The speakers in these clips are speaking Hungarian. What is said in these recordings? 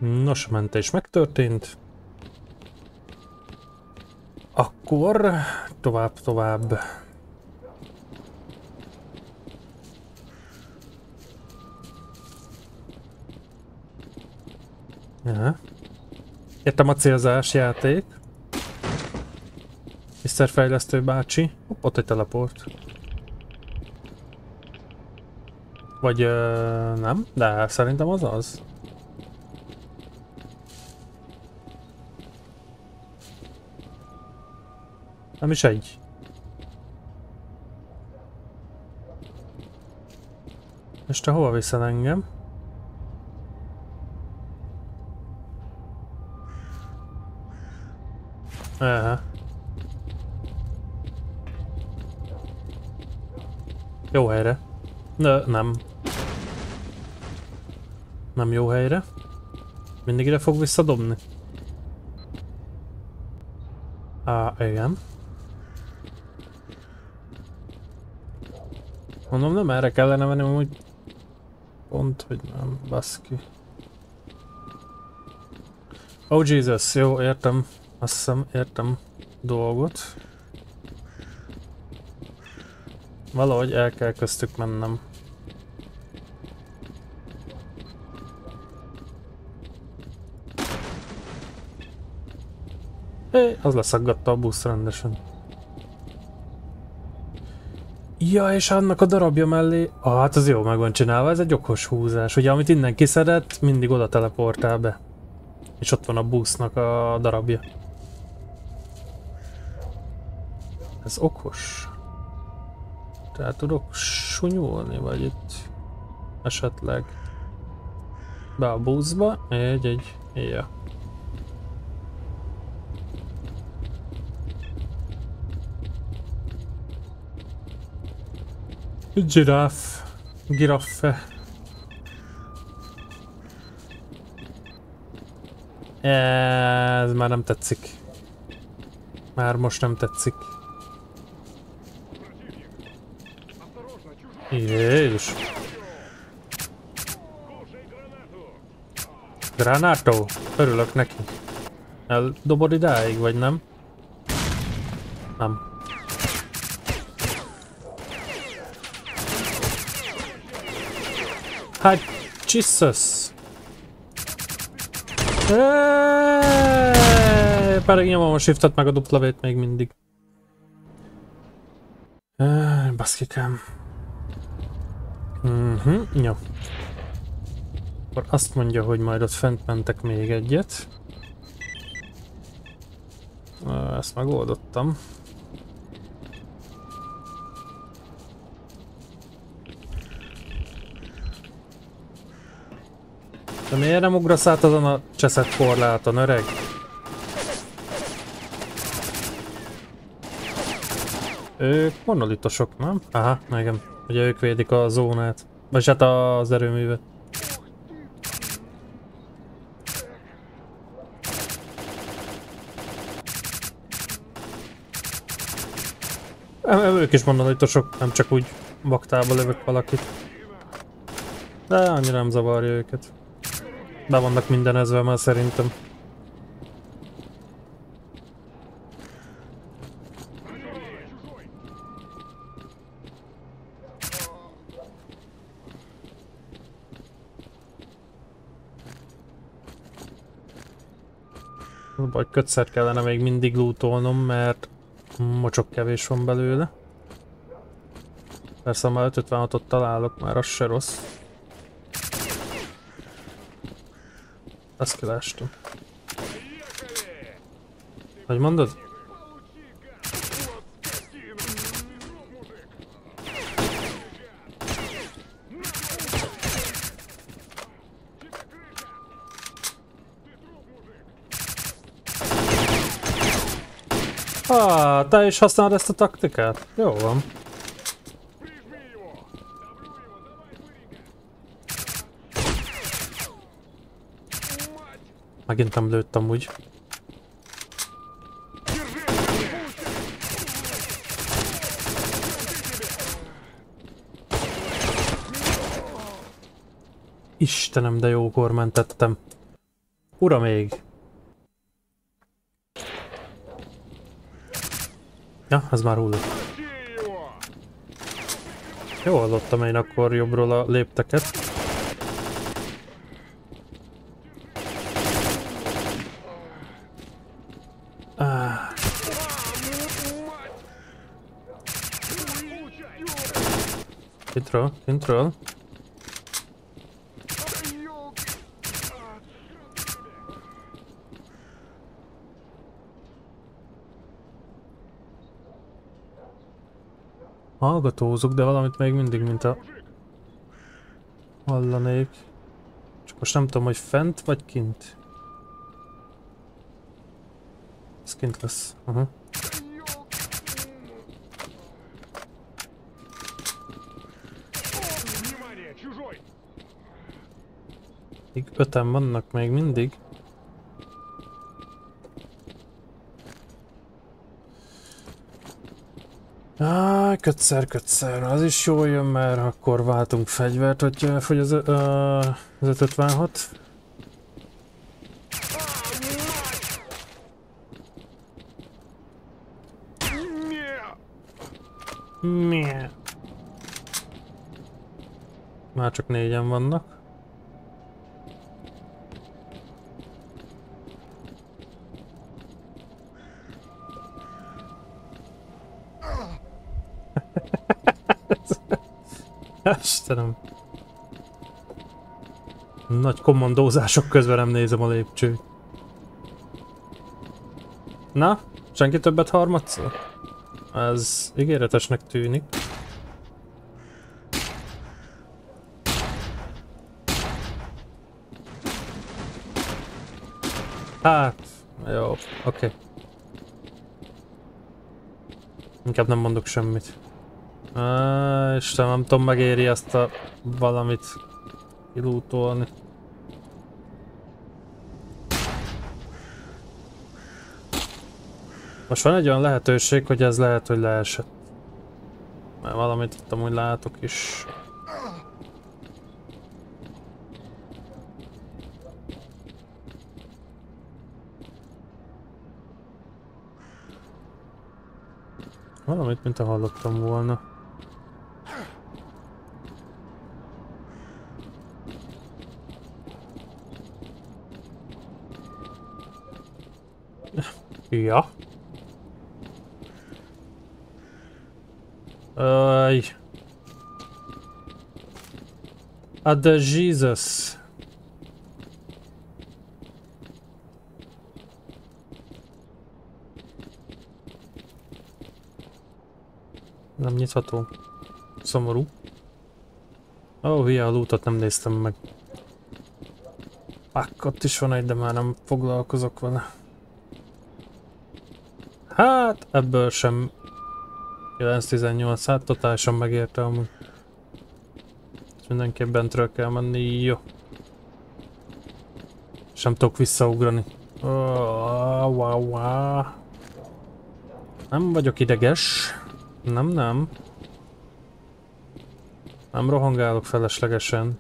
Nos, a mentés megtörtént. Akkor tovább. Aha. Értem a célzás játék. Mr. Fejlesztő bácsi. Hopp, ott egy teleport. Vagy nem, de szerintem az az. Nem is egy. És te hova viszel engem? Aha. Jó helyre. Nem. Nem jó helyre. Mindig ide fog visszadobni. Igen. Mondom, nem erre kellene menni, úgy pont, hogy nem, baszki. Oh Jesus, jó, értem. Azt hiszem, értem dolgot. Valahogy el kell köztük mennem. Az leszaggatta a busz rendesen. Ja, és annak a darabja mellé... hát az jó meg van csinálva, ez egy okos húzás. Ugye, amit innen kiszedett, mindig oda teleportál be. És ott van a busznak a darabja. Ez okos. Tehát tudok sunyulni, vagy itt esetleg be a buszba. Ja. Giraffe. Ez már nem tetszik. Már most nem tetszik. Jézus. Granátó? Örülök neki. Eldobod idáig, vagy nem? Nem. Hát, Jesus! Pedig nyomom a shiftet meg a W-t még mindig. Baszkikám. Jó. Akkor azt mondja, hogy majd ott fent mentek még egyet. Ezt megoldottam. De miért nem ugrasz át azon a cseszett korláton, öreg? Ők monolitosok, nem? Aha, igen. Ugye ők védik a zónát. Vagy hát az erőművet. Ők is monolitosok, nem csak úgy baktába lövök valakit. De annyira nem zavarja őket. Be vannak mindenezve már szerintem. Vagy kötszer kellene még mindig lootolnom, mert mocsok kevés van belőle. Persze már 556-ot találok, már az se rossz. Azt kilástam. Hogy mondod? Te is használod ezt a taktikát? Jó van. Megint nem lőttem úgy. Istenem, de jókor mentettem. Ura még! Ja, ez már hullott. Jó hallottam én akkor jobbról a lépteket. Kintről, kintről. Hallgatózok, de valamit még mindig, mint a... hallanék. Csak most nem tudom, hogy fent vagy kint. Ez kint lesz. Aha. Még 5-en vannak még mindig. Kötszer, az is jól jön, mert akkor váltunk fegyvert, hogy elfogy az 556. Már csak 4-en vannak. Istenem. Nagy kommandózások közben nem nézem a lépcsőt. Na? Senki többet harmadszor? Ez ígéretesnek tűnik. Hát, jó, oké. Inkább nem mondok semmit. Istenem, nem tudom, megéri ezt a valamit kilútolni. Most van egy olyan lehetőség, hogy ez lehet, hogy leesett. Mert valamit itt amúgy látok is. Valamit, mint hallottam volna. Ja. The Jesus. Nem nyitható. Szomorú. Ó, hülye, a lootot nem néztem meg. Ott is van egy, de már nem foglalkozok vele. Hát, ebből sem 9-18, hát totálisan megérte amúgy. Mindenképp bentről kell menni, jó. Sem tudok visszaugrani. Nem vagyok ideges. Nem. Nem rohangálok feleslegesen.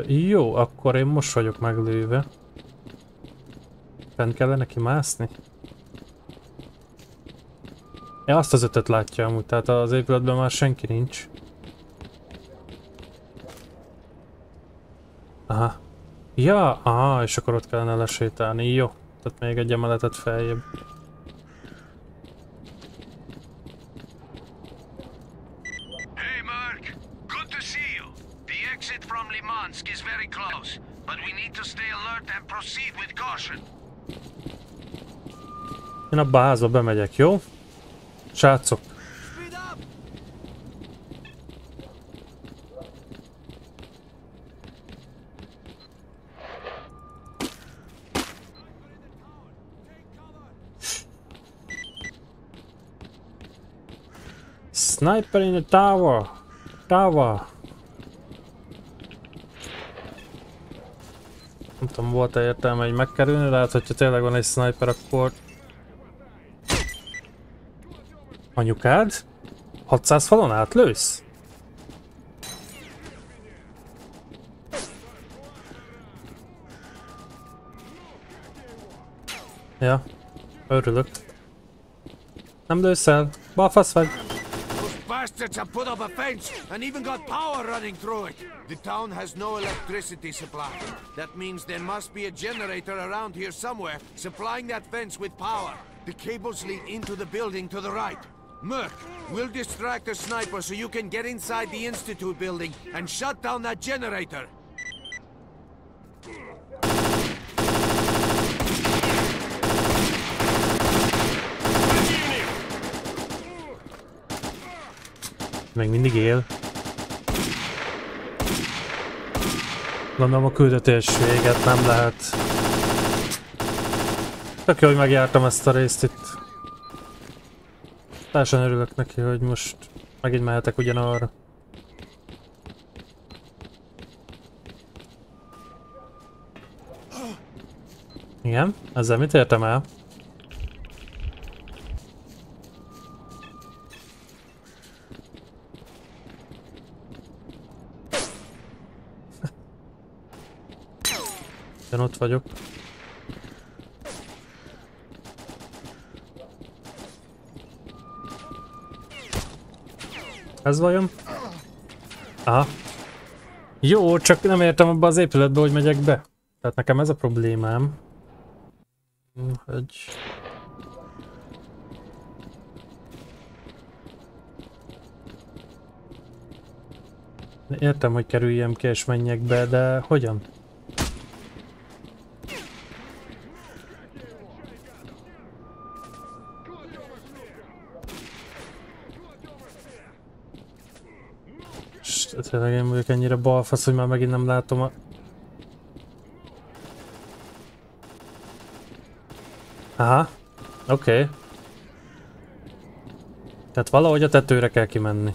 Jó, akkor én most vagyok meglőve. Fent kellene kimászni? Ja, azt az 5-öt látja amúgy, tehát az épületben már senki nincs. Aha. Ja, aha, és akkor ott kellene lesétálni, jó. Tehát még egy emeletet feljebb. Hey Mark, good to see you. The exit from Limansk is very close, but we need to stay alert and proceed with caution. Én abba a házba bemegyek, jó? Srácok! Sniper in the tower! Tower! Nem tudom, volt-e értelme így megkerülni, de hát hogyha tényleg van egy sniper, akkor... Anyukád? 600 falon átlősz? Ja, örülök. Nem lősz el. Balfasz vagy? Those bastards have put up a fence and even got power running through it. The town has no electricity supply. That means there must be a generator around here somewhere supplying that fence with power. The cables lead into the building to the right. Merc, we'll distract the sniper so you can get inside the Institute building and shut down that generator. Még mindig él. Gondolom a küldetés véget nem lehet. Tök jó, hogy megjártam ezt a részt itt. Teljesen örülök neki, hogy most megint mehetek ugyanarra. Igen, ezzel mit értem el? Én ott vagyok. Ez vajon? Aha. Jó, csak nem értem abba az épületbe, hogy megyek be. Tehát nekem ez a problémám. Hogy... Értem, hogy kerüljem ki és menjek be, de hogyan? Tényleg én vagyok ennyire balfasz, hogy már megint nem látom a... Aha, oké. Tehát valahogy a tetőre kell kimenni.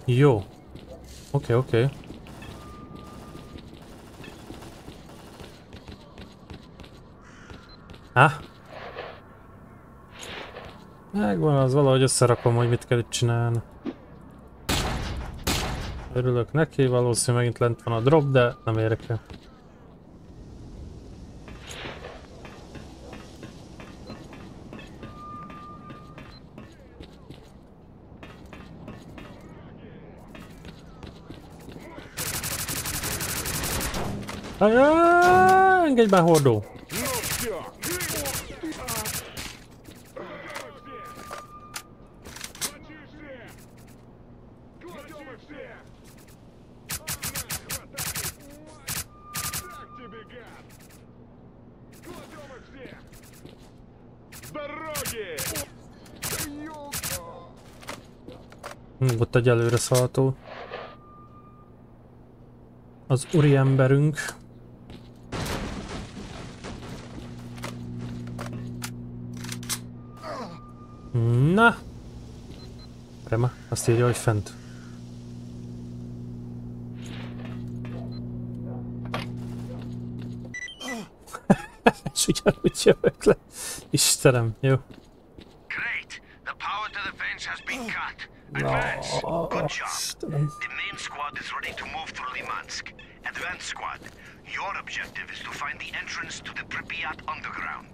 Jó. Oké. Megvan, az valahogy összerakom, hogy mit kell itt csinálni. Örülök neki, valószínűleg megint lent van a drop, de nem érek el. Engedj már, hordó! Ott egy előre szaladó. Az úri emberünk. Na! Rema, azt írja, hogy fent. És ugyanúgy jövök le. Istenem, jó. Great. The power to the fence has been cut. Advance. Good job. The main squad is ready to move through Limansk. Advance squad, your objective is to find the entrance to the Pripyat underground.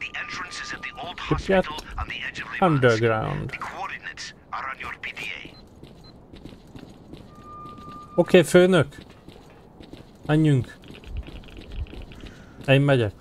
The entrance is at the old hospital on the edge of Limansk. Underground. The coordinates are on your PDA. Oké, főnök. Menjünk. Én megyek.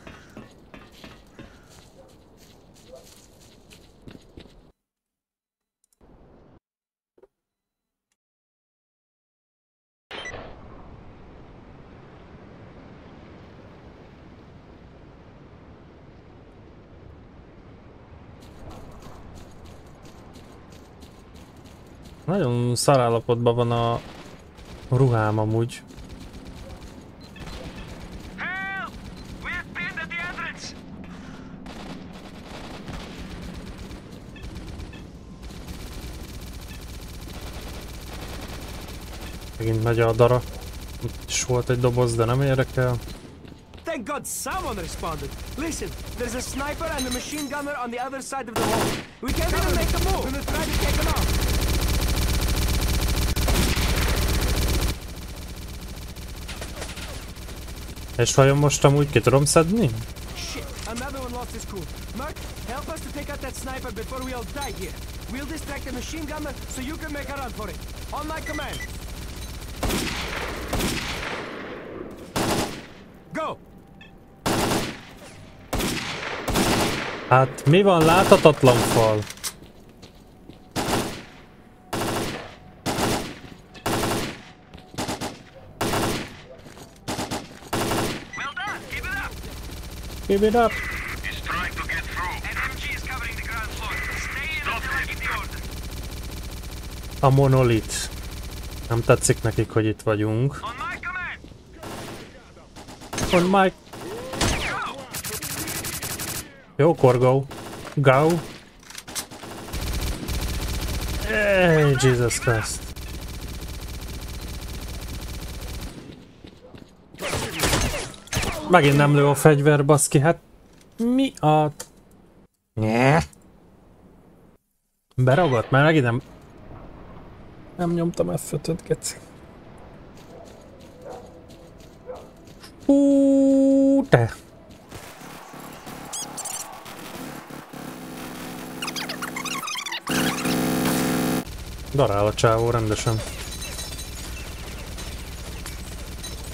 Nagyon szarállapotban van a ruhám amúgy. Help! We're pinned at the entrance. Megint megy a dara. Itt is volt egy doboz, de nem érdekel. Thank God someone responded. Listen, there's a sniper and a machine gunner on the other side of the wall. We can't even make a move. We will try to take them out. És vajon most amúgy ki tudom szedni? Shit, another one lost his cool. Mark, help us to take out that sniper before we all die here. We'll distract the machine gunner so you can make a run for it. On my command. Go! Hát mi van, láthatatlan fal? Well done, keep it up! Give it up! He's trying to get through. An MG is covering the ground floor. Stay in until I give the order. A monolit. Nem tetszik nekik, hogy itt vagyunk. On my command! On my... Jókor go. Go. Hey, Jesus Christ. Megint nem lő a fegyver, baszki, hát mi a... Nye. Beragadt, már megint nem... Nem nyomtam F5-öt, geci. Hú, te! Darál a csávó rendesen.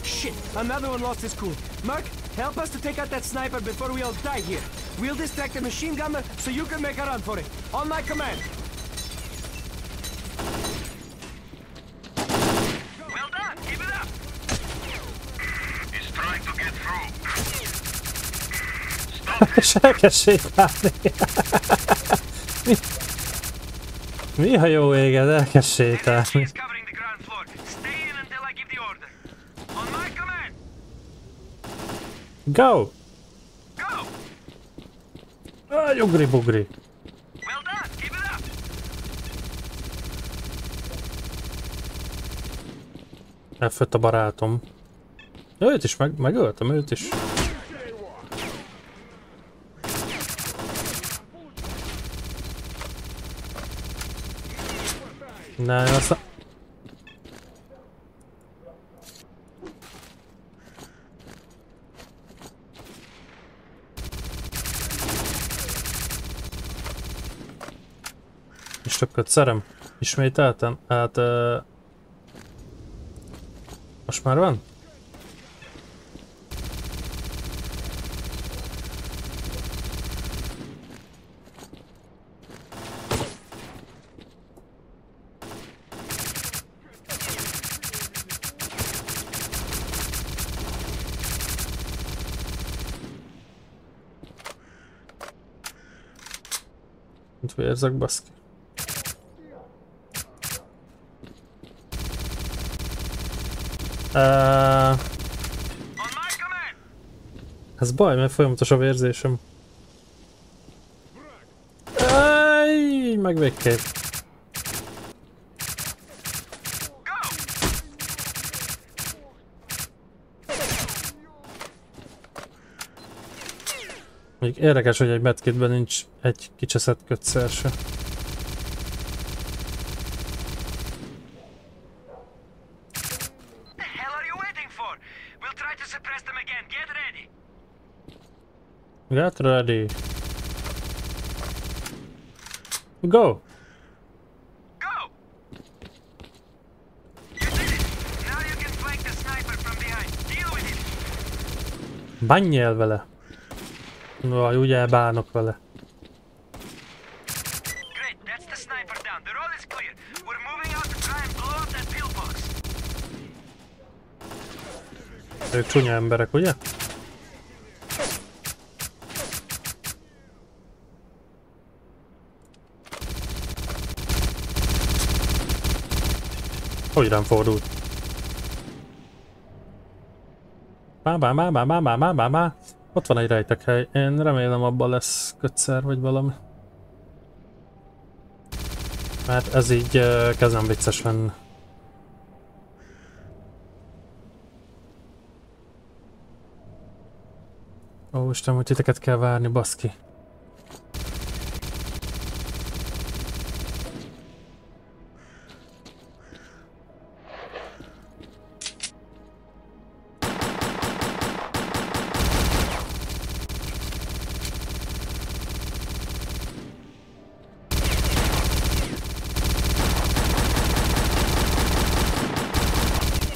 Shit, another one lost his cool. Mark, help us to take out that sniper before we all die here. We'll distract the machine gunner so you can make a run for it. On my command. Well done, keep it up. He's trying to get through. És elkezd sétálni. Mi ha jó éged, elkezd sétálni. He's covering the ground floor. Stay in until I give the order. On my command. Go! Go! Ah, ugri bugri. Well done, keep it up. F5 a barátom. Őt is megöltem, őt is. Ne, aztán... És tököt szerem. Ismételten? Hát... Most már van? Mit érzek, baszki? Ez baj, mert folyamatos a vérzésem. Meg végképp. Mondjuk érdekes, hogy egy medkitben nincs egy kicseszett kötszer se. Get ready. Go. Go! You did it! Now you can flank the sniper from behind. Deal with it! Bánjél vele. Vaj, ugye bánok vele. Great, that's the sniper down. The road is clear. We're moving out to try and blow up that pillbox. Ők csúnya emberek, ugye? Hogy rám fordult? Bá. Ott van egy rejtekhely. Én remélem abban lesz kötszer vagy valami. Mert ez így kezdem vicces lenne. Ó, Istenem, hogy titeket kell várni, baszki.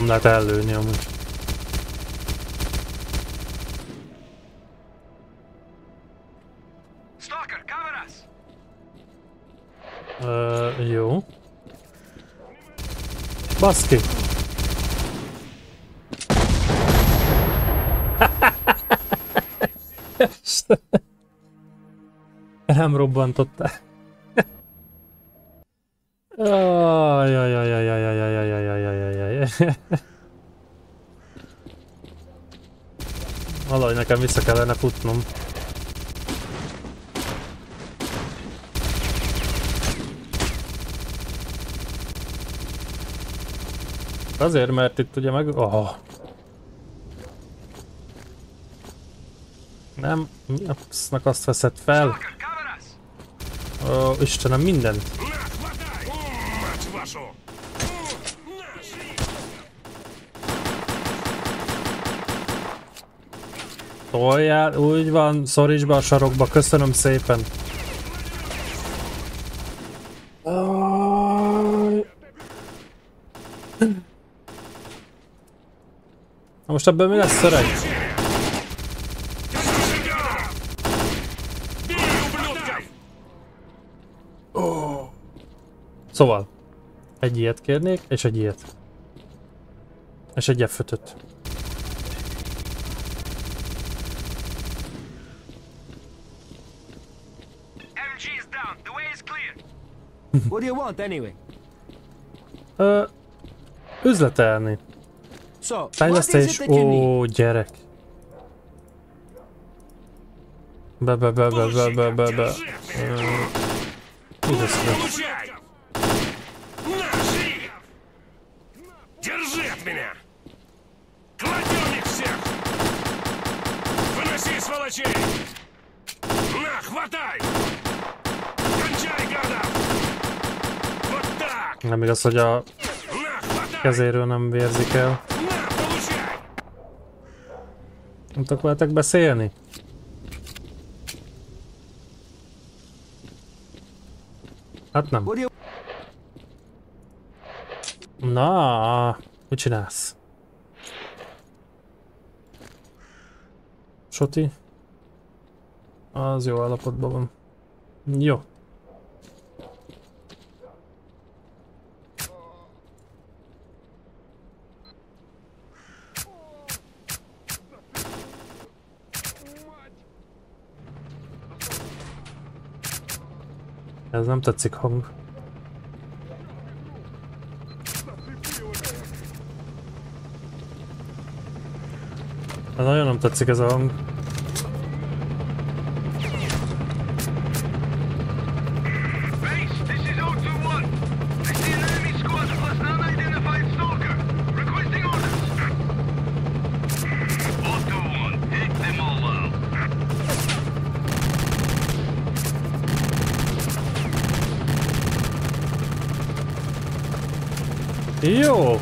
Nem lehet ellőni amúgy. Stalker, cover us! Jó. Baszki! Nem robbantottál. Valahogy nekem vissza kellene futnom. Azért, mert itt ugye meg... Oh. Nem, mi a p***nak azt veszed fel? Ó, Istenem, mindent! Toljál, úgy van, szoríts be a sarokba, köszönöm szépen! Na most ebből mi lesz, öreg? Szóval, egy ilyet kérnék, és egy ilyet. És egy F5-öt. What do you want anyway? Üzletelni. So, what is it Fejlesztés, that you need? ó, gyerek. Be. Держи от меня! Кладем их всех! Выноси сволочей! На, хватай! Кончай, гада! Вот так! Nem igaz, hogy a На, хватай! kezéről nem vérzik el. На, получай! Nem tudok veletek beszélni? Hát nem. What do you... Na, mit csinálsz? Soti? Az jó állapotban van. Jó. Ez nem tetszik hang. Ez nagyon nem tetszik ez a hang. Jó!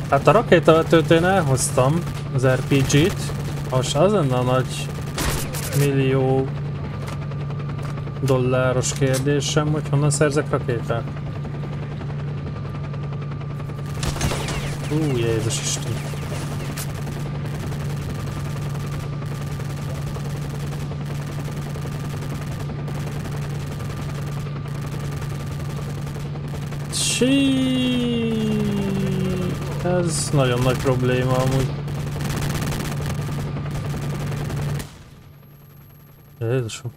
Hát a rakétavetőt én elhoztam, az RPG-t. Most az lenne a nagy millió dolláros kérdésem, hogy honnan szerzek rakétát. Jézus Isten. Ez nagyon nagy probléma amúgy. Jézusom.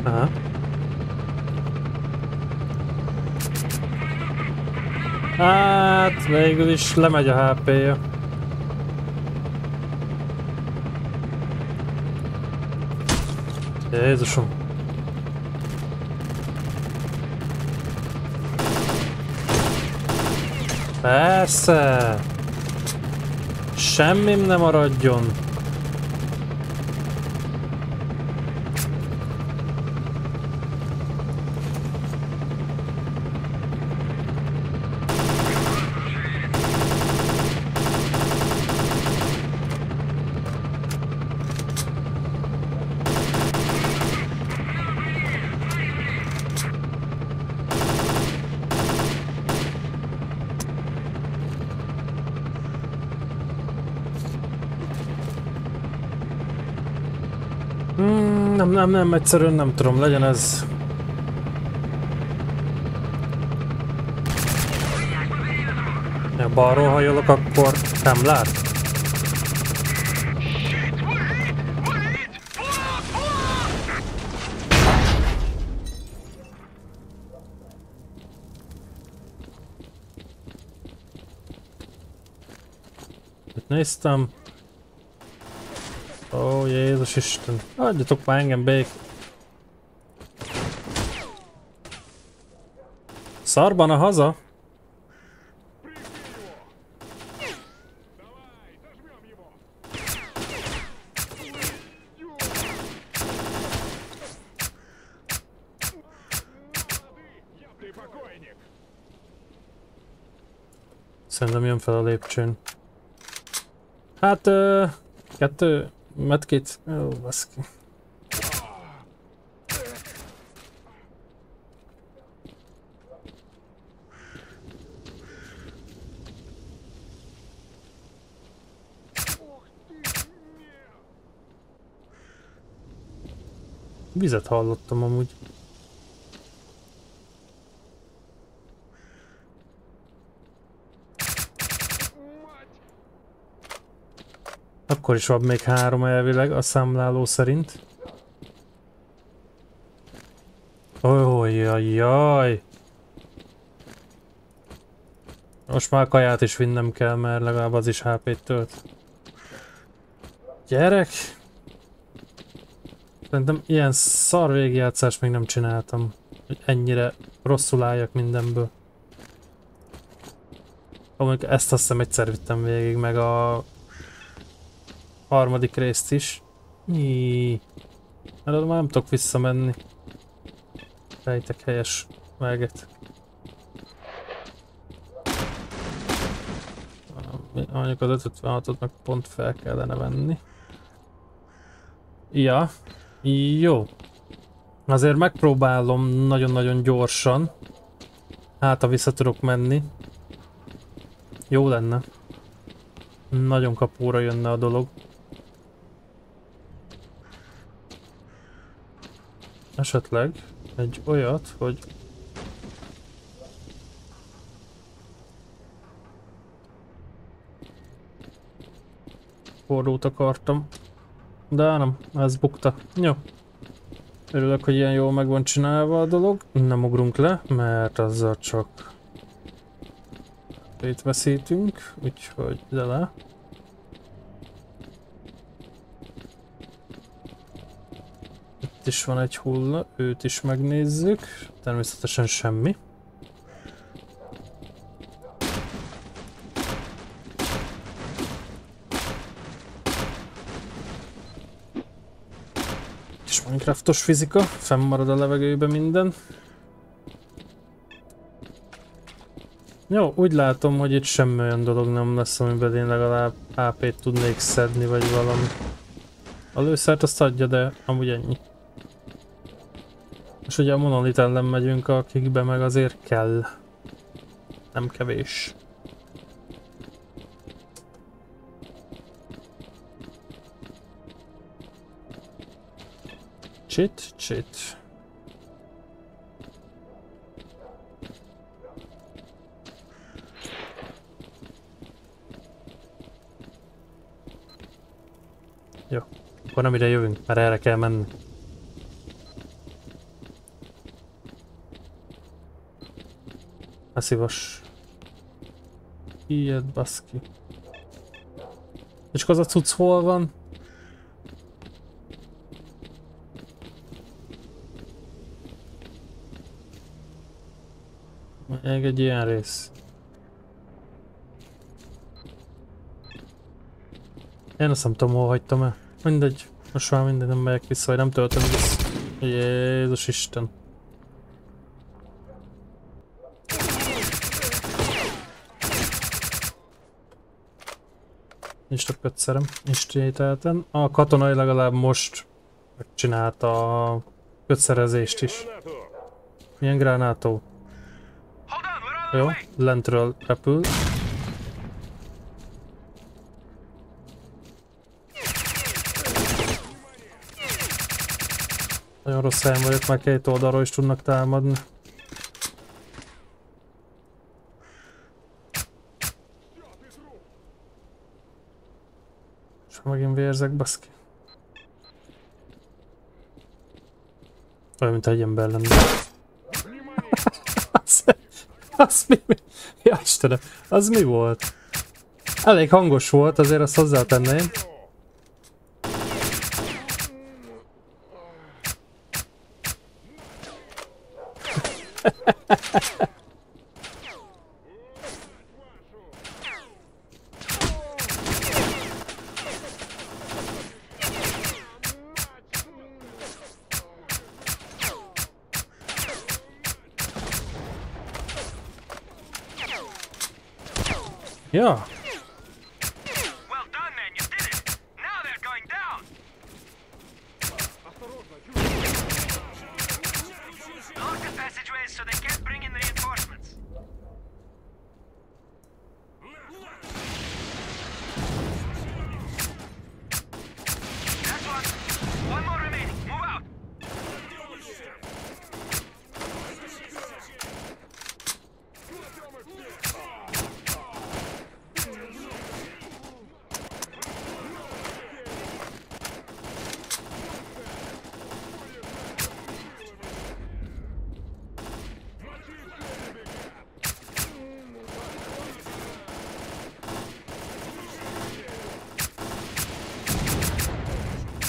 Aha. Hát végül is lemegy a HP-ja. Jézusom. Persze! Semmim nem maradjon! Nem, egyszerűen nem tudom, legyen ez. Ha balról hajolok, akkor nem lát. Itt néztem. Ó, Jézus Isten. Adjatok már engem bék. Szarban a haza? Szerintem jön fel a lépcsőn. Hát, 2 medkit. Ó, baszki. Vizet hallottam amúgy. Akkor is van még 3 elvileg a számláló szerint. Jaj. Most már kaját is vinnem kell, mert legalább az is HP-t tölt. Gyerek! Szerintem ilyen szar végigjátszást még nem csináltam, hogy ennyire rosszul álljak mindenből. Amúgy ezt azt hiszem egyszer vittem végig, meg a harmadik részt is. Mert oda már nem tudok visszamenni. Fejtek helyes váget. Mondjuk az 556-ot meg pont fel kellene venni. Ja, jó. Azért megpróbálom nagyon-nagyon gyorsan. Hát, ha vissza tudok menni. Jó lenne. Nagyon kapóra jönne a dolog. Esetleg egy olyat, hogy fordót akartam, de nem, ez bukta. Jó. Örülök, hogy ilyen jól meg van csinálva a dolog. Nem ugrunk le, mert azzal csak itt veszítünk, úgyhogy ide le. Itt is van egy hulla, őt is megnézzük. Természetesen semmi. Kis Minecraftos fizika, fennmarad a levegőben minden. Jó, úgy látom, hogy itt semmi olyan dolog nem lesz, amiben én legalább HP-t tudnék szedni, vagy valami. A lőszert azt adja, de amúgy ennyi. És ugye a monolit ellen megyünk, akikbe meg azért kell. Nem kevés. Chit. Jó, akkor nem ide jövünk, mert erre kell menni. A szívas. Ilyet, baszki. És az a cucc hol van? Még egy ilyen rész. Én azt nem tudom, hol hagytam el. Mindegy. Most már mindegy, nem megyek vissza, vagy nem töltöm vissza. Jézus Isten. Nincs több kötszerem. Ismételten. A katonai legalább most megcsinálta a kötszerezést is. Milyen gránátó? Jó, lentről repül. Nagyon rossz helyen vagyok, már két oldalról is tudnak támadni. És megint vérzek, baszki. Olyan, mint egy ember lenne. Az mi? Ja, Istenem, az mi volt? Elég hangos volt, azért azt hozzátenném. Ja. Well done, man. You did it. Now they're going down. Lock the passageways so they can't bring in reinforcements. That's one. One more remaining. Move out.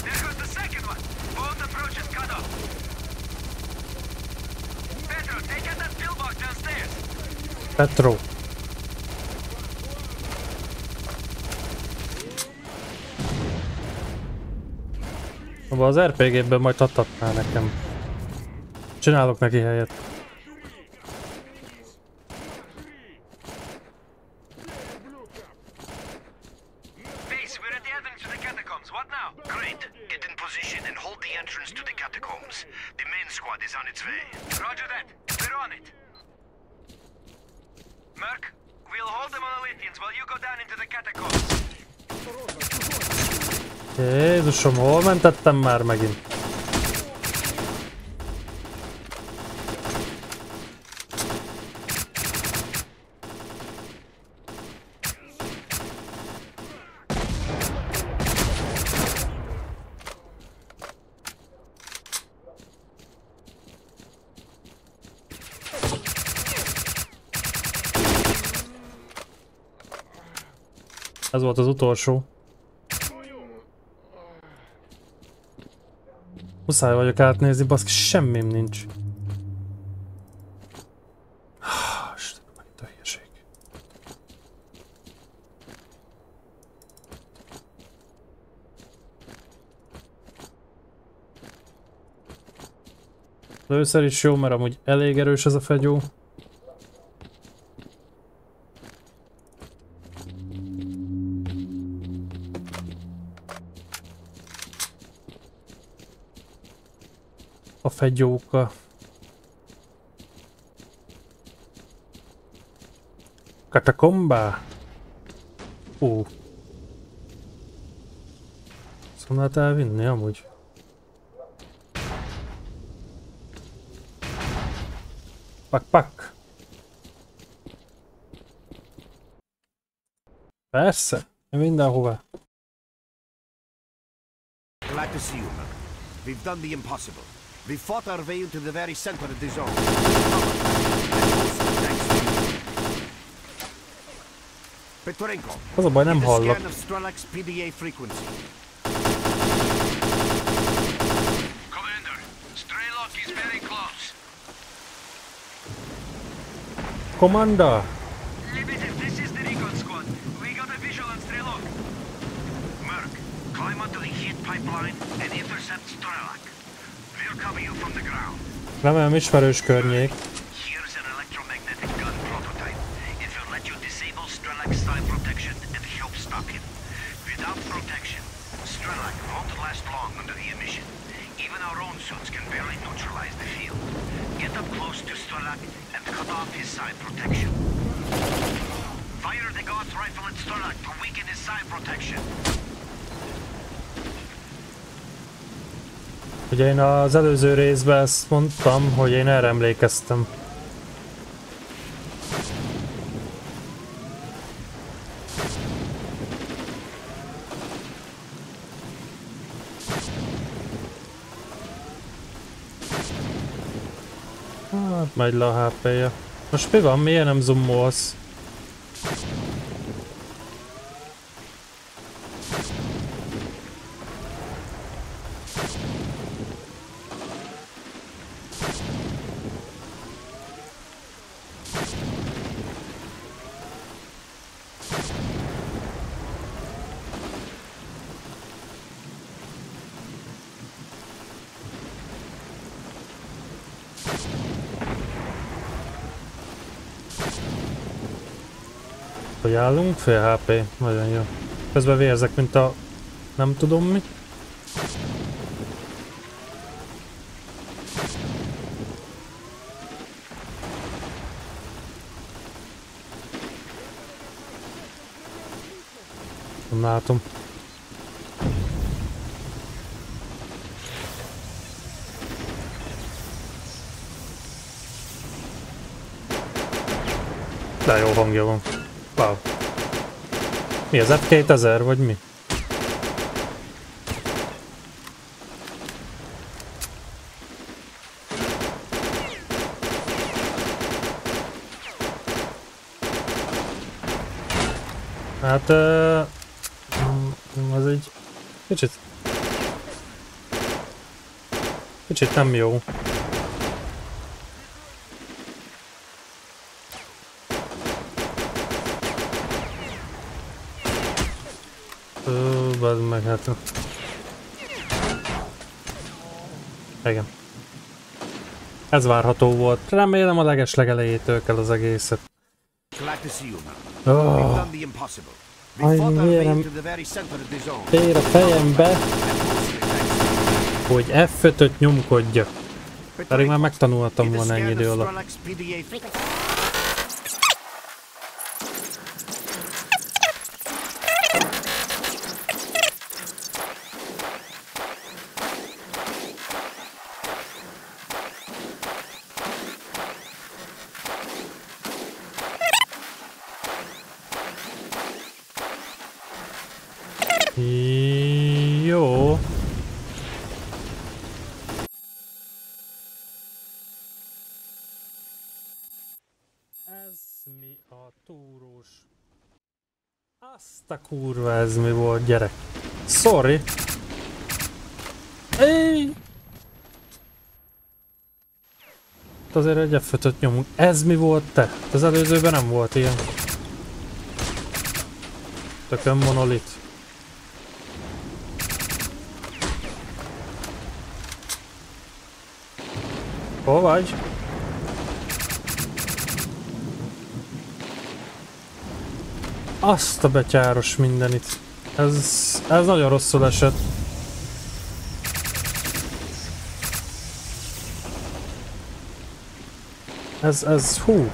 There goes the second one. Both approaches cut off. Pedro, take out that pillbox downstairs. Petro. Abba az RPG-ben majd adhatnál nekem. Csinálok neki helyet. Base, we're at the entrance to the catacombs. What now? Great. Get in position and hold the entrance to the catacombs. The main squad is on its way. Roger that. We're on it. Merc, we'll hold the Monolithians while you go down into the catacombs. Jézusom, hol mentettem már megint? Ez volt az utolsó. Muszáj vagyok átnézni, baszki, semmim nincs. Istenem, megint a hülyeség. Először is jó, mert amúgy elég erős ez a fegyó. A fegyóka. Katakomba. Szóval lehet elvinni amúgy. Pak. Persze, mindenhova. Glad to see you, Merc. We've done the impossible. We fought our way into the very center of the zone. Thanks to you. Petrenko, Az a baj, nem get a hallok. scan of Strelak's PDA frequency. Commander, Strelok is very close. Commander! Limited, this is the recon squad. We got a visual on Strelok. Merc, climb onto the heat pipeline and intercept Strelak. We'll cover you from the ground. Remélem ismerős környék. Here's an electromagnetic gun prototype. It will let you disable Strelak's side protection and help stop him. Without protection, Strelak won't last long under the emission. Even our own suits can barely neutralize the field. Get up close to Strelak and cut off his side protection. Fire the Gauss rifle at Strelak to weaken his side protection. Ugye én az előző részben ezt mondtam, hogy én erre emlékeztem. Hát megy le a HP-je. Most mi van? Miért nem zoomolsz? Hogy állunk? Fél HP. Nagyon jó. Közben vérzek, mint a... nem tudom mi. Nem látom. De jó hangja van. Wow. Mi az F2000 vagy mi? Hát az egy kicsit nem jó. Bazd meg, hát... Igen. Ez várható volt. Remélem a legeslegelejétől kell az egészet. Miért nem ér a fejembe, hogy F5-öt nyomkodjak. Pedig már megtanultam volna ennyi idő alatt. Jó. Ez mi a túrós? Azt a kurva, ez mi volt, gyerek? Sorry. Éj! Azért egy F5-öt nyomunk. Ez mi volt te? Az előzőben nem volt ilyen. Tökön monolit. Hol vagy? Azt a betyáros mindenit. Ez nagyon rosszul esett. Ez hú.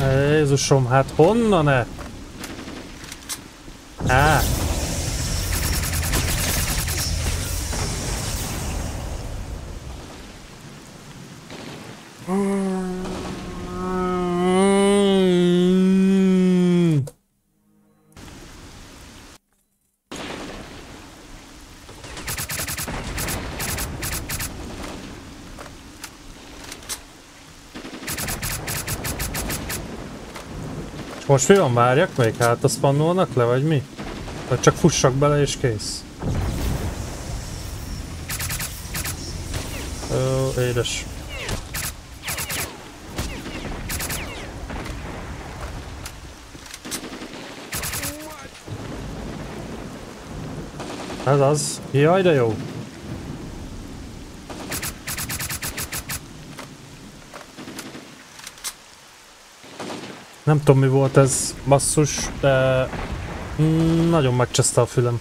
Jézusom, hát honnan-e? Á. Most mi van, várjak még? Hát azt spannolnak le, vagy mi? Vagy csak fussak bele és kész? Ó, édes. Ez az. Jaj, de jó. Nem tudom mi volt ez, basszus, de nagyon megcseszte a fülem.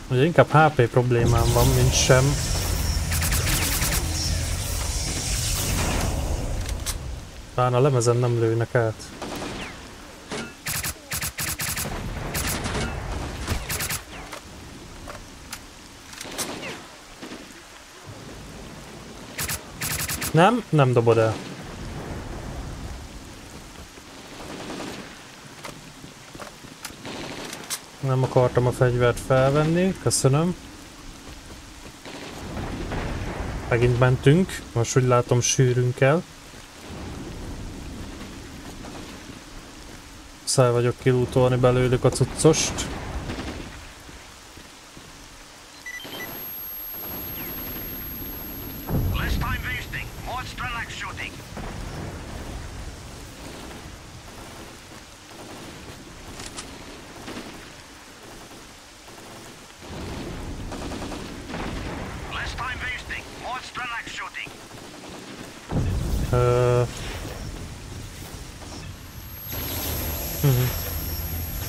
Ugye inkább HP problémám van, mint sem. Talán a lemezen nem lőnek át. Nem? Nem dobod el. Nem akartam a fegyvert felvenni, köszönöm. Megint mentünk, most úgy látom sűrünk el. Muszáj vagyok kilútolni belőlük a cuccost. Less time wasting. More Strelak shooting. Less time wasting. More Strelak shooting.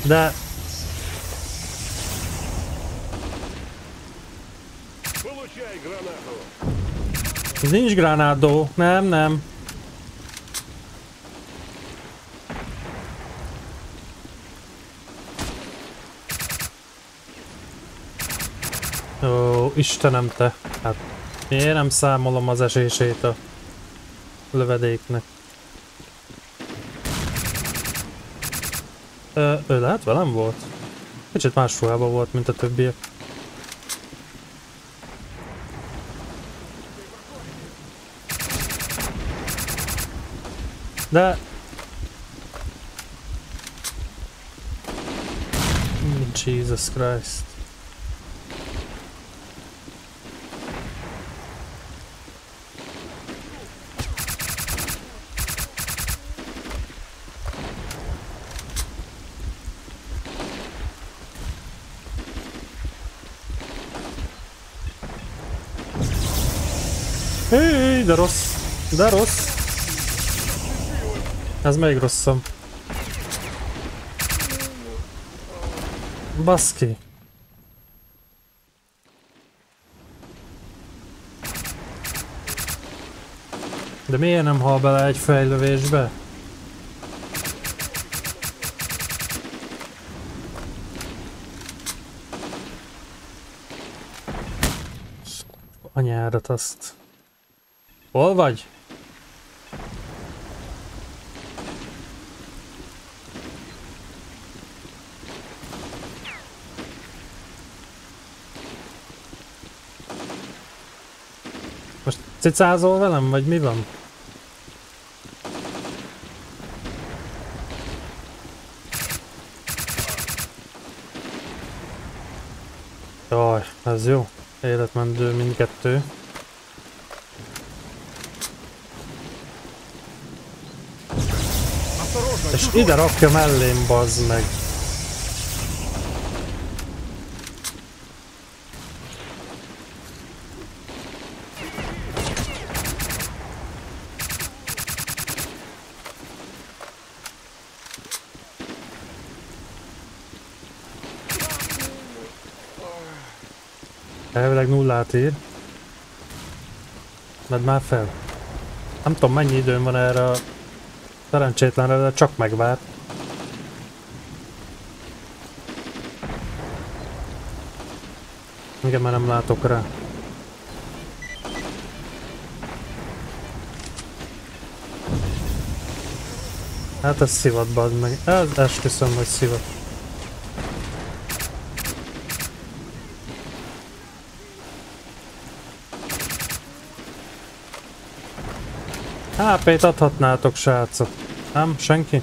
De... Получай гранату. nincs gránádó. Nem, nem. Ó, Istenem te. Hát miért nem számolom az esését a lövedéknek? Ő lehet velem volt? Kicsit más ruhában volt, mint a többiek. De... Jesus Christ. Hé, de rossz! De rossz! Ez még rosszabb. Baszki! De miért nem hal bele egy fejlövésbe? Anyárat azt. Hol vagy? Most cicázol velem, vagy mi van? Jaj, ez jó. Életmentő mindkettő. És ide rakja mellém, bazd meg. Elvileg nullát ír. Vedd már fel. Nem tudom mennyi időm van erre a szerencsétlenre, de csak megvár. Igen, mert nem látok rá. Hát ez szivat, bazd meg. Esküszöm, hogy szivat. HP-t adhatnátok, srácok. Nem? Senki?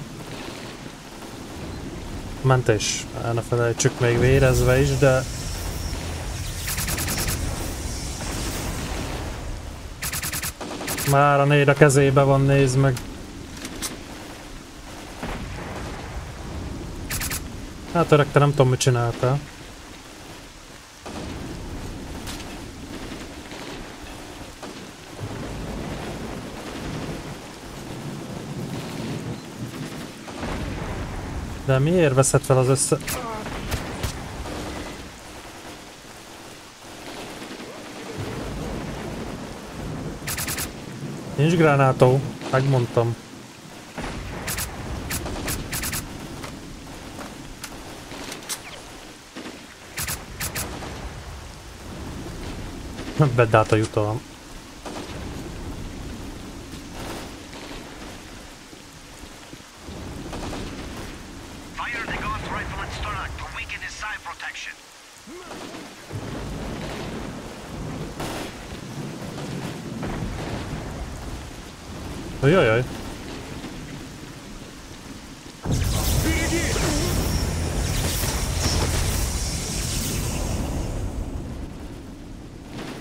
Mentés. Ne felejtsük, még vérezve is, de... Már a néd a kezébe van, nézd meg. Hát öreg, te nem tudom, mit csináltál. De miért veszed fel az össze... Nincs gránátó, megmondtam. Vedd át a jutalom. Jajjaj.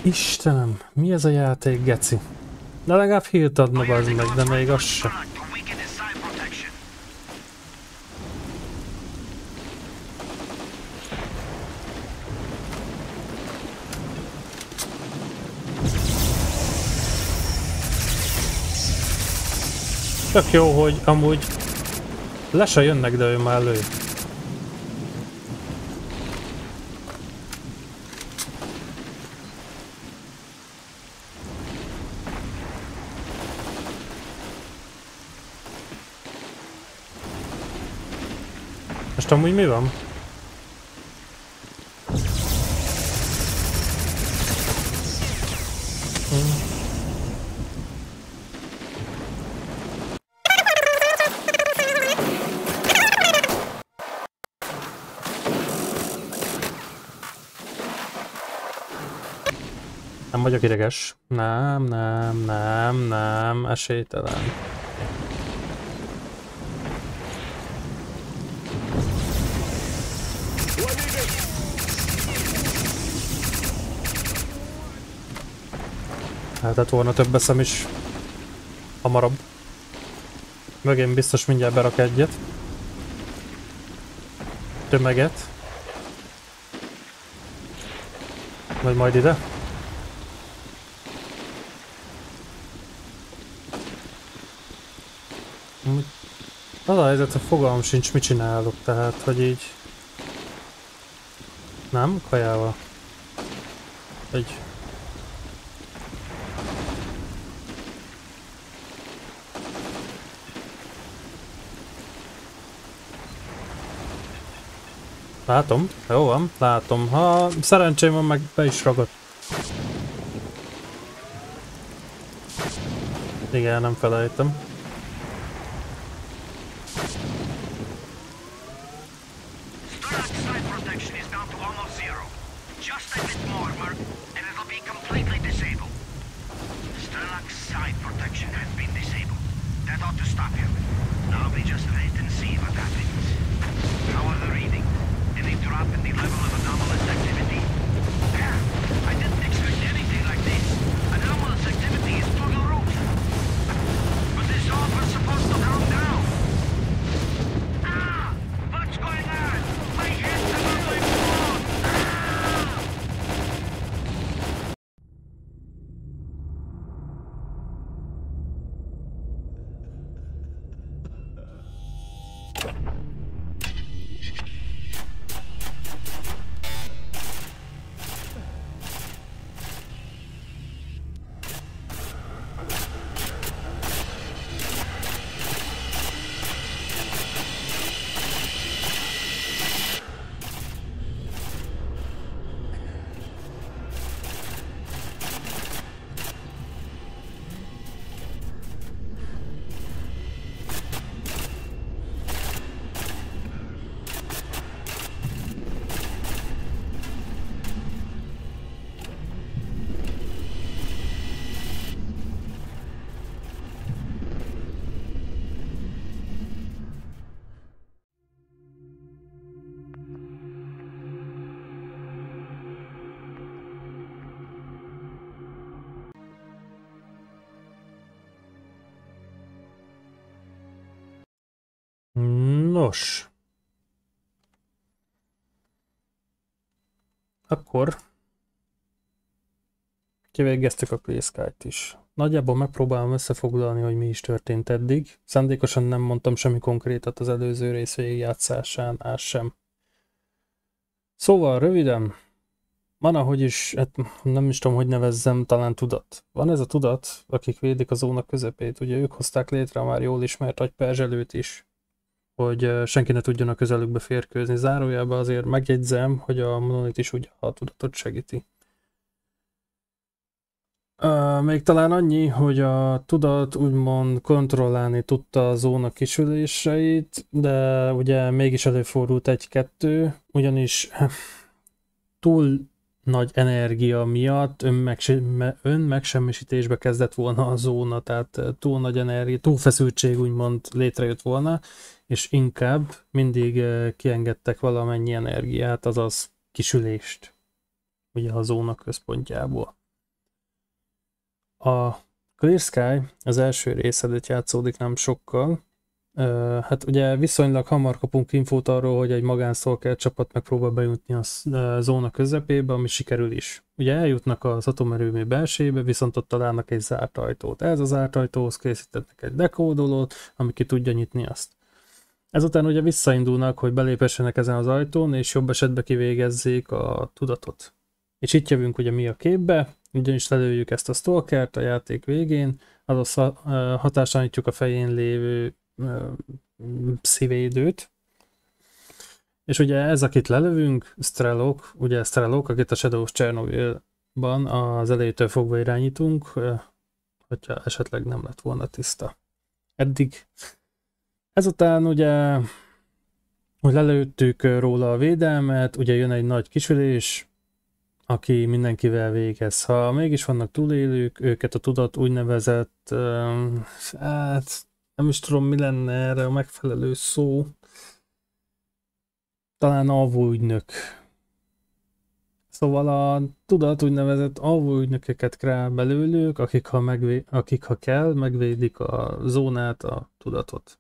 Istenem, mi ez a játék, geci? De legalább hírt adna bazd meg, de még az se. Tök jó, hogy amúgy le se jönnek, de ő már lő. Most amúgy mi van? Nem vagyok ideges. Nem, esélytelen. Lehetett volna több eszem is hamarabb. Mögém biztos mindjárt berak egyet. Tömeget. Vagy majd ide. Az a helyzet, hogy fogalmam sincs, mit csinálok, tehát, hogy így... Nem? Kajával. Egy... Látom, jó van, látom. Ha szerencsém van, meg be is ragad. Igen, nem felejtem. Nos. Akkor kivégeztük a Clear Sky-t is. Nagyjából megpróbálom összefoglalni, hogy mi is történt eddig. Szándékosan nem mondtam semmi konkrétat az előző rész végigjátszásánál sem. Szóval röviden, van ahogy is, hát nem is tudom, hogy nevezzem, talán tudat. Van ez a tudat, akik védik a zóna közepét. Ugye ők hozták létre a már jól ismert agyperzselőt is, hogy senki ne tudjon a közelükbe férkőzni. Zárójában azért megjegyzem, hogy a Monolith is ugye a tudatot segíti. Még talán annyi, hogy a tudat úgymond kontrollálni tudta a zóna kisüléseit, de ugye mégis előfordult egy-kettő, ugyanis túl nagy energia miatt önmegsemmisítésbe kezdett volna a zóna, tehát túl nagy energia, túlfeszültség úgymond létrejött volna, és inkább mindig kiengedtek valamennyi energiát, azaz kisülést, ugye a zóna központjából. A Clear Sky az első részedet játszódik nem sokkal. Hát ugye viszonylag hamar kapunk infót arról, hogy egy magánszolker csapat megpróbál bejutni a zóna közepébe, ami sikerül is. Ugye eljutnak az atomerőmű belsébe, viszont ott találnak egy zárt ajtót. Ez az zárt ajtóhoz készítettek egy dekódolót, ami ki tudja nyitni azt. Ezután ugye visszaindulnak, hogy belépessenek ezen az ajtón, és jobb esetben kivégezzék a tudatot. És itt jövünk ugye mi a képbe, ugyanis lelőjük ezt a stalkert a játék végén, azaz hatásanítjuk a fején lévő szívédőt. És ugye ez, akit lelövünk, Strelok, ugye Strelok, akit a Shadow of Chernobyl-ban az elejétől fogva irányítunk, hogyha esetleg nem lett volna tiszta eddig. Ezután ugye, hogy lelőttük róla a védelmet, ugye jön egy nagy kisülés, aki mindenkivel végez. Ha mégis vannak túlélők, őket a tudat úgynevezett, hát nem is tudom, mi lenne erre a megfelelő szó, talán alvóügynök. Szóval a tudat úgynevezett alvóügynököket kreál belőlük, akik ha kell, megvédik a zónát, a tudatot.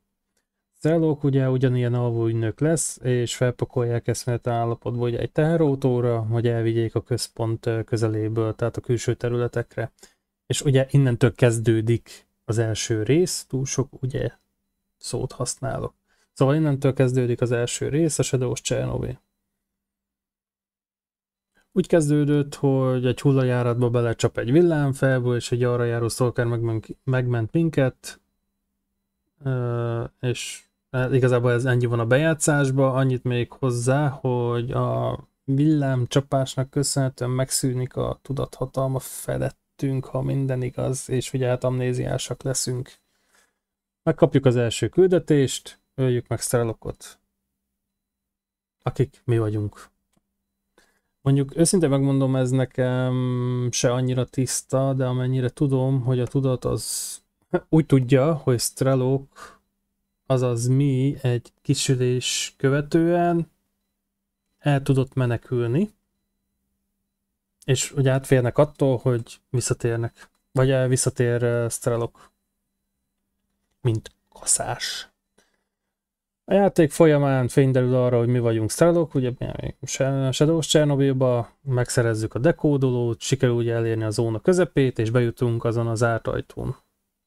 Strelok ugye ugyanilyen alvóügynök lesz, és felpakolják eszméletlen állapotba ugye egy teherautóra, hogy elvigyék a központ közeléből, tehát a külső területekre. És ugye innentől kezdődik az első rész, túl sok ugye szót használok. Szóval innentől kezdődik az első rész, a Shadow of Chernobyl. Úgy kezdődött, hogy egy hullajáratba belecsap egy villámfelből, és egy arra járó stalker megment minket, és igazából ez ennyi van a bejátszásban, annyit még hozzá, hogy a villámcsapásnak köszönhetően megszűnik a tudathatalma felettünk, ha minden igaz, és ugye hát amnéziásak leszünk. Megkapjuk az első küldetést, öljük meg Strelokot, akik mi vagyunk. Mondjuk őszintén megmondom, ez nekem se annyira tiszta, de amennyire tudom, hogy a tudat az úgy tudja, hogy Strelok, azaz mi egy kisülés követően el tudott menekülni, és ugye átférnek attól, hogy visszatérnek, vagy visszatér Strelok, mint kaszás. A játék folyamán fényderül arra, hogy mi vagyunk Strelok, ugye Shadow of Chernobylba megszerezzük a dekódolót, sikerül ugye elérni a zóna közepét, és bejutunk azon az zárt ajtón.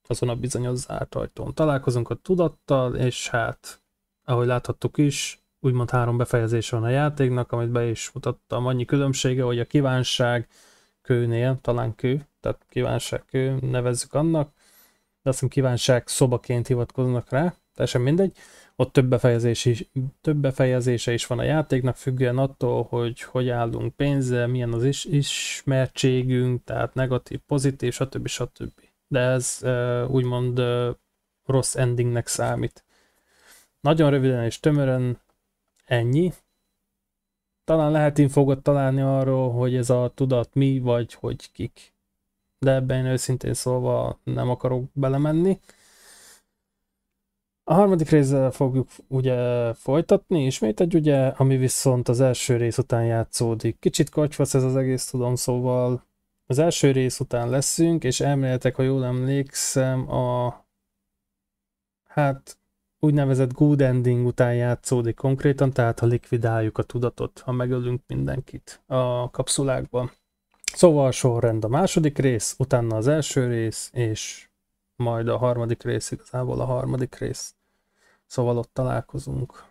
Azon a bizonyos zárt ajtón. Találkozunk a tudattal, és hát, ahogy láthattuk is, úgymond 3 befejezése van a játéknak, amit be is mutattam. Annyi különbsége, hogy a kívánság kőnél, talán kő, tehát kívánság kő, nevezzük annak, de azt hiszem kívánság szobaként hivatkoznak rá, teljesen mindegy. Ott több befejezése is van a játéknak, függően attól, hogy állunk pénzzel, milyen az ismertségünk, tehát negatív, pozitív, stb. De ez úgymond rossz endingnek számít. Nagyon röviden és tömören ennyi. Talán lehet infókat találni arról, hogy ez a tudat mi, vagy hogy kik. De ebben őszintén szólva nem akarok belemenni. A harmadik részzel fogjuk ugye folytatni, ismét ugye, ami viszont az első rész után játszódik. Kicsit kacsvasz ez az egész, tudom, szóval az első rész után leszünk, és elméletek, ha jól emlékszem, hát úgynevezett good ending után játszódik konkrétan, tehát ha likvidáljuk a tudatot, ha megölünk mindenkit a kapszulákban. Szóval a sorrend a második rész, utána az első rész, és majd a harmadik rész, igazából a harmadik rész. Szóval ott találkozunk.